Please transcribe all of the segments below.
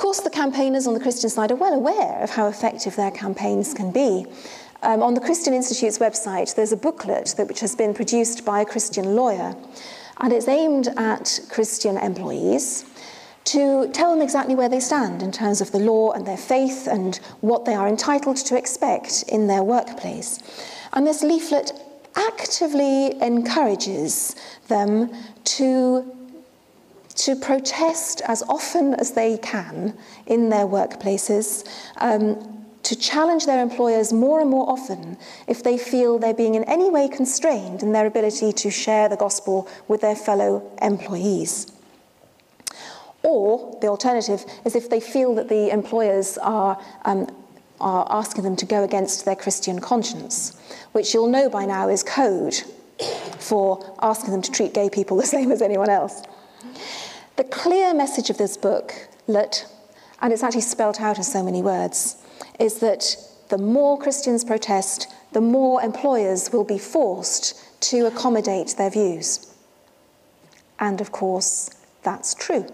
course, the campaigners on the Christian side are well aware of how effective their campaigns can be. On the Christian Institute's website, there's a booklet which has been produced by a Christian lawyer, and it's aimed at Christian employees to tell them exactly where they stand in terms of the law and their faith and what they are entitled to expect in their workplace. And this leaflet actively encourages them to protest as often as they can in their workplaces, to challenge their employers more and more often if they feel they're being in any way constrained in their ability to share the gospel with their fellow employees. Or the alternative is if they feel that the employers are asking them to go against their Christian conscience, which you'll know by now is code for asking them to treat gay people the same as anyone else. The clear message of this booklet, and it's actually spelt out in so many words, is that the more Christians protest, the more employers will be forced to accommodate their views. And of course, that's true.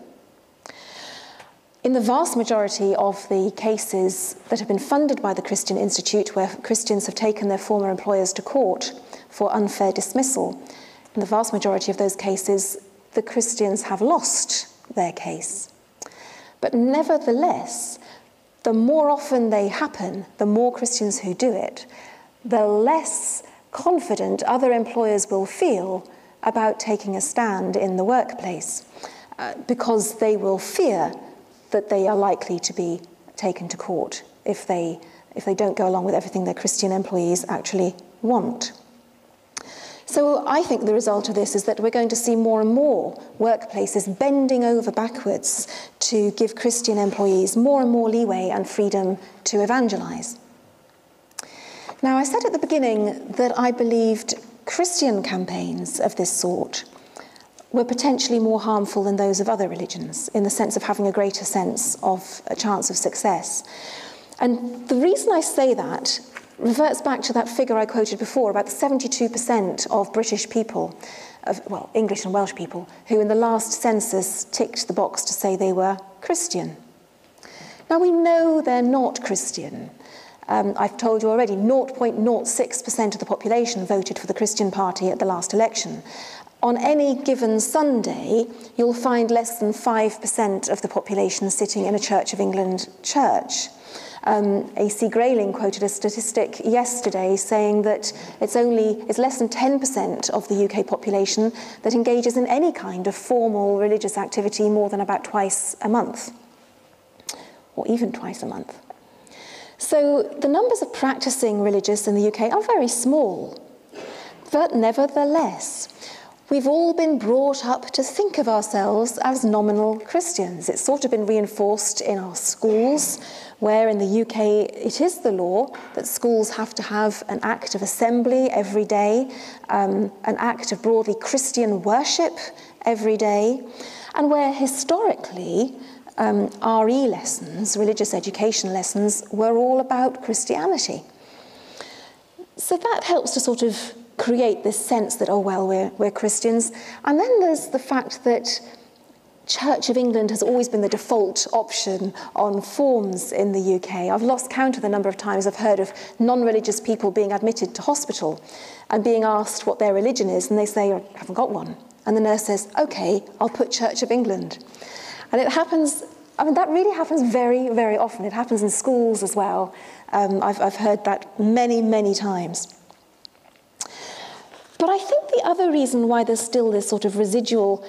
In the vast majority of the cases that have been funded by the Christian Institute, where Christians have taken their former employers to court for unfair dismissal, in the vast majority of those cases, the Christians have lost their case. But nevertheless, the more often they happen, the more Christians who do it, the less confident other employers will feel about taking a stand in the workplace, because they will fear that they are likely to be taken to court if they don't go along with everything their Christian employees actually want. So I think the result of this is that we're going to see more and more workplaces bending over backwards to give Christian employees more and more leeway and freedom to evangelize. Now, I said at the beginning that I believed Christian campaigns of this sort were potentially more harmful than those of other religions, in the sense of having a greater sense of a chance of success. And the reason I say that reverts back to that figure I quoted before, about 72% of British people, English and Welsh people, who in the last census ticked the box to say they were Christian. Now, we know they're not Christian. I've told you already, 0.06% of the population voted for the Christian Party at the last election. On any given Sunday, you'll find less than 5% of the population sitting in a Church of England church. A.C. Grayling quoted a statistic yesterday saying that it's less than 10% of the UK population that engages in any kind of formal religious activity more than about twice a month, or even twice a month. So the numbers of practicing religious in the UK are very small, but nevertheless, we've all been brought up to think of ourselves as nominal Christians. It's sort of been reinforced in our schools, where in the UK it is the law that schools have to have an act of assembly every day, an act of broadly Christian worship every day, and where historically RE lessons, religious education lessons, were all about Christianity. So that helps to sort of create this sense that, oh, well, we're Christians. And then there's the fact that Church of England has always been the default option on forms in the UK. I've lost count of the number of times I've heard of non-religious people being admitted to hospital and being asked what their religion is, and they say, I haven't got one. And the nurse says, okay, I'll put Church of England. And it happens, that really happens very, very often. It happens in schools as well. I've heard that many, many times. But I think the other reason why there's still this sort of residual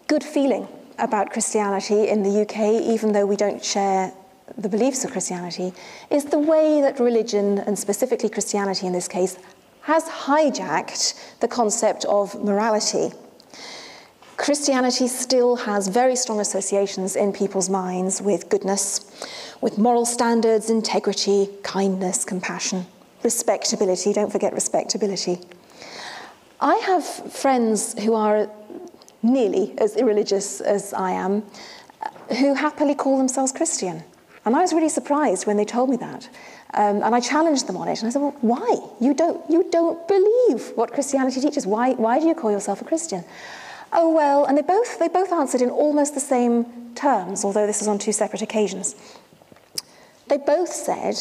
good feeling about Christianity in the UK, even though we don't share the beliefs of Christianity, is the way that religion, and specifically Christianity in this case, has hijacked the concept of morality. Christianity still has very strong associations in people's minds with goodness, with moral standards, integrity, kindness, compassion, respectability. Don't forget respectability. I have friends who are nearly as irreligious as I am, who happily call themselves Christian. And I was really surprised when they told me that. And I challenged them on it. And I said, well, why? You don't believe what Christianity teaches. Why do you call yourself a Christian? Oh, well, and they both answered in almost the same terms, although this was on two separate occasions. They both said,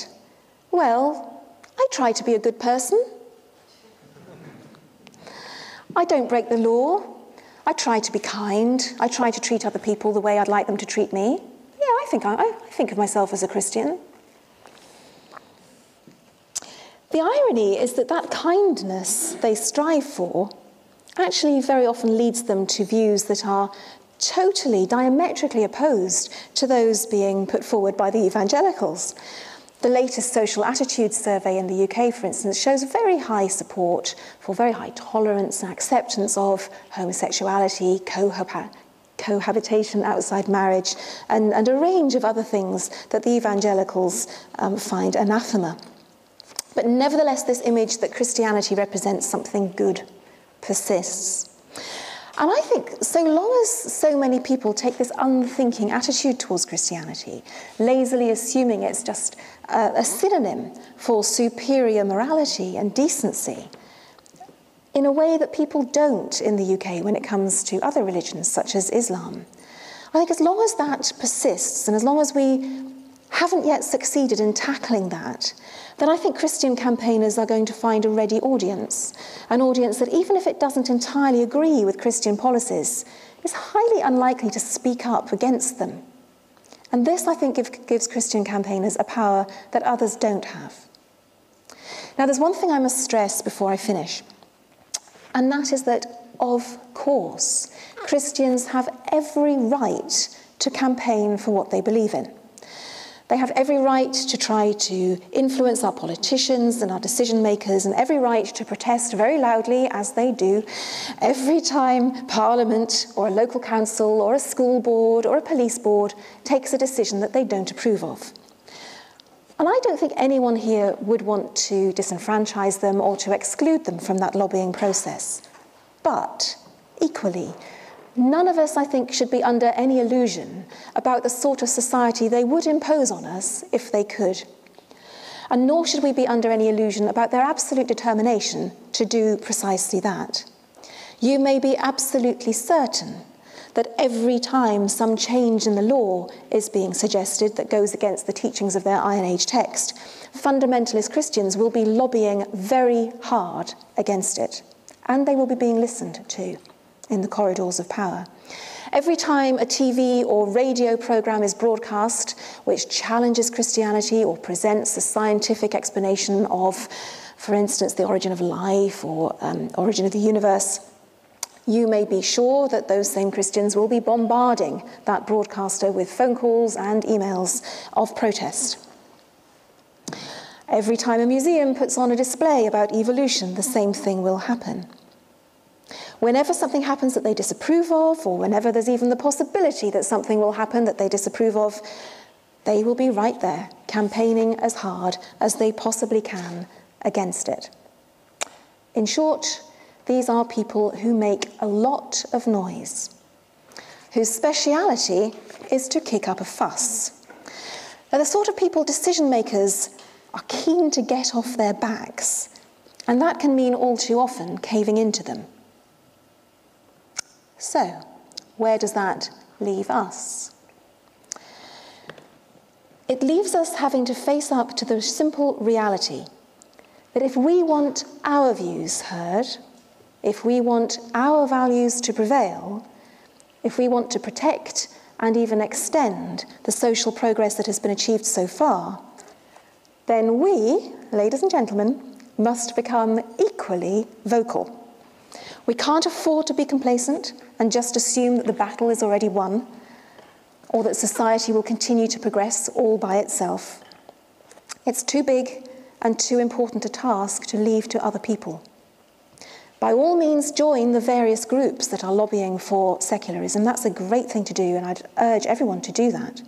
well, I try to be a good person. I don't break the law. I try to be kind. I try to treat other people the way I'd like them to treat me. Yeah, I think of myself as a Christian. The irony is that kindness they strive for actually very often leads them to views that are totally diametrically opposed to those being put forward by the evangelicals. The latest social attitudes survey in the UK, for instance, shows very high support for very high tolerance and acceptance of homosexuality, cohabitation outside marriage, and a range of other things that the evangelicals find anathema. But nevertheless, this image that Christianity represents something good persists. And I think so long as so many people take this unthinking attitude towards Christianity, lazily assuming it's just a synonym for superior morality and decency, in a way that people don't in the UK when it comes to other religions such as Islam, I think as long as that persists and as long as we haven't yet succeeded in tackling that, then I think Christian campaigners are going to find a ready audience, an audience that even if it doesn't entirely agree with Christian policies, is highly unlikely to speak up against them. And this, I think, gives Christian campaigners a power that others don't have. Now, there's one thing I must stress before I finish, and that is that, of course, Christians have every right to campaign for what they believe in. They have every right to try to influence our politicians and our decision makers, and every right to protest very loudly, as they do, every time Parliament or a local council or a school board or a police board takes a decision that they don't approve of. And I don't think anyone here would want to disenfranchise them or to exclude them from that lobbying process. But equally, none of us, I think, should be under any illusion about the sort of society they would impose on us if they could. And nor should we be under any illusion about their absolute determination to do precisely that. You may be absolutely certain that every time some change in the law is being suggested that goes against the teachings of their Iron Age text, fundamentalist Christians will be lobbying very hard against it. And they will be being listened to in the corridors of power. Every time a TV or radio program is broadcast which challenges Christianity or presents a scientific explanation of, for instance, the origin of life or origin of the universe, you may be sure that those same Christians will be bombarding that broadcaster with phone calls and emails of protest. Every time a museum puts on a display about evolution, the same thing will happen. Whenever something happens that they disapprove of, or whenever there's even the possibility that something will happen that they disapprove of, they will be right there, campaigning as hard as they possibly can against it. In short, these are people who make a lot of noise, whose speciality is to kick up a fuss. They're the sort of people decision makers are keen to get off their backs, and that can mean all too often caving into them. So, where does that leave us? It leaves us having to face up to the simple reality that if we want our views heard, if we want our values to prevail, if we want to protect and even extend the social progress that has been achieved so far, then we, ladies and gentlemen, must become equally vocal. We can't afford to be complacent and just assume that the battle is already won, or that society will continue to progress all by itself. It's too big and too important a task to leave to other people. By all means, join the various groups that are lobbying for secularism. That's a great thing to do, and I'd urge everyone to do that.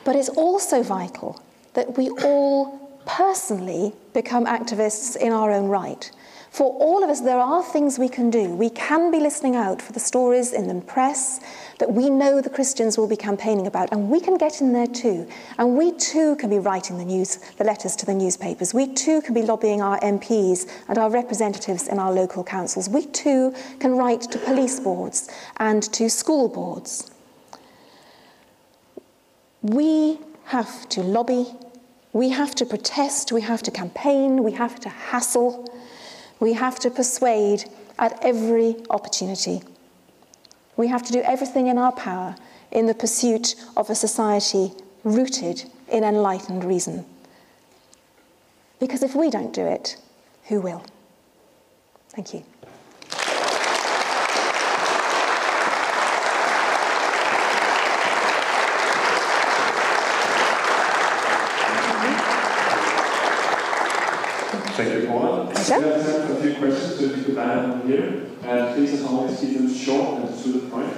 But it's also vital that we all personally become activists in our own right, For all of us, there are things we can do. We can be listening out for the stories in the press that we know the Christians will be campaigning about, and we can get in there too. And we too can be writing the letters to the newspapers. We too can be lobbying our MPs and our representatives in our local councils. We too can write to police boards and to school boards. We have to lobby, we have to protest, we have to campaign, we have to hassle, we have to persuade at every opportunity. We have to do everything in our power in the pursuit of a society rooted in enlightened reason. Because if we don't do it, who will? Thank you. Thank you, Paula. We have time for a few questions, so if you could line up here. And please, as always, keep them short and to the point.